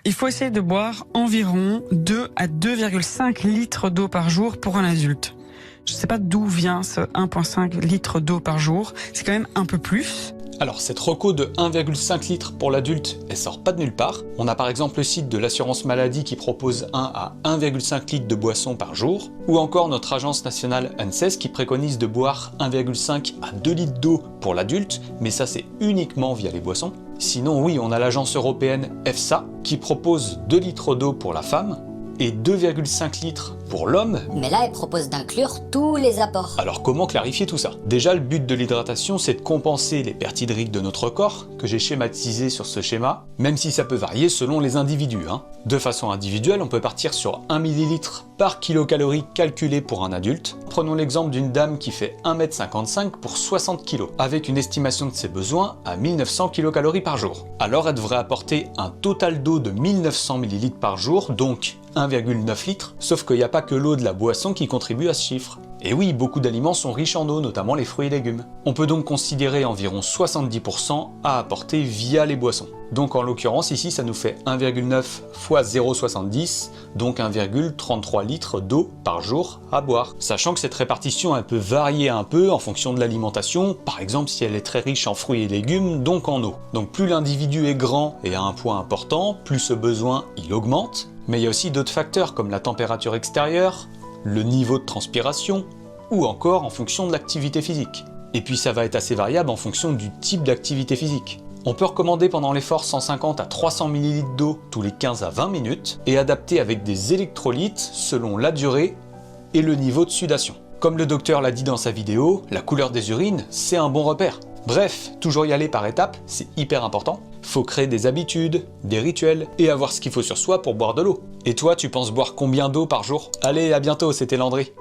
Il faut essayer de boire environ 2 à 2,5 litres d'eau par jour pour un adulte. Je ne sais pas d'où vient ce 1,5 litres d'eau par jour, c'est quand même un peu plus. Alors cette reco de 1,5 litres pour l'adulte, elle sort pas de nulle part. On a par exemple le site de l'assurance maladie qui propose 1 à 1,5 litres de boisson par jour, ou encore notre agence nationale ANSES qui préconise de boire 1,5 à 2 litres d'eau pour l'adulte, mais ça c'est uniquement via les boissons. Sinon oui, on a l'agence européenne EFSA qui propose 2 litres d'eau pour la femme, et 2,5 litres pour l'homme. Mais là, elle propose d'inclure tous les apports. Alors comment clarifier tout ça? Déjà, le but de l'hydratation, c'est de compenser les pertes hydriques de notre corps, que j'ai schématisé sur ce schéma, même si ça peut varier selon les individus. De façon individuelle, on peut partir sur 1 ml par kilocalorie calculé pour un adulte. Prenons l'exemple d'une dame qui fait 1,55 m pour 60 kg, avec une estimation de ses besoins à 1900 kcal par jour. Alors elle devrait apporter un total d'eau de 1900 ml par jour, donc 1,9 litres, sauf qu'il n'y a pas que l'eau de la boisson qui contribue à ce chiffre. Et oui, beaucoup d'aliments sont riches en eau, notamment les fruits et légumes. On peut donc considérer environ 70% à apporter via les boissons. Donc en l'occurrence ici ça nous fait 1,9 fois 0,70, donc 1,33 litres d'eau par jour à boire. Sachant que cette répartition elle peut varier un peu en fonction de l'alimentation, par exemple si elle est très riche en fruits et légumes, donc en eau. Donc plus l'individu est grand et a un poids important, plus ce besoin il augmente. Mais il y a aussi d'autres facteurs comme la température extérieure, le niveau de transpiration, ou encore en fonction de l'activité physique. Et puis ça va être assez variable en fonction du type d'activité physique. On peut recommander pendant l'effort 150 à 300 ml d'eau tous les 15 à 20 minutes et adapter avec des électrolytes selon la durée et le niveau de sudation. Comme le docteur l'a dit dans sa vidéo, la couleur des urines, c'est un bon repère. Bref, toujours y aller par étapes, c'est hyper important. Faut créer des habitudes, des rituels et avoir ce qu'il faut sur soi pour boire de l'eau. Et toi, tu penses boire combien d'eau par jour? Allez, à bientôt, c'était Landry.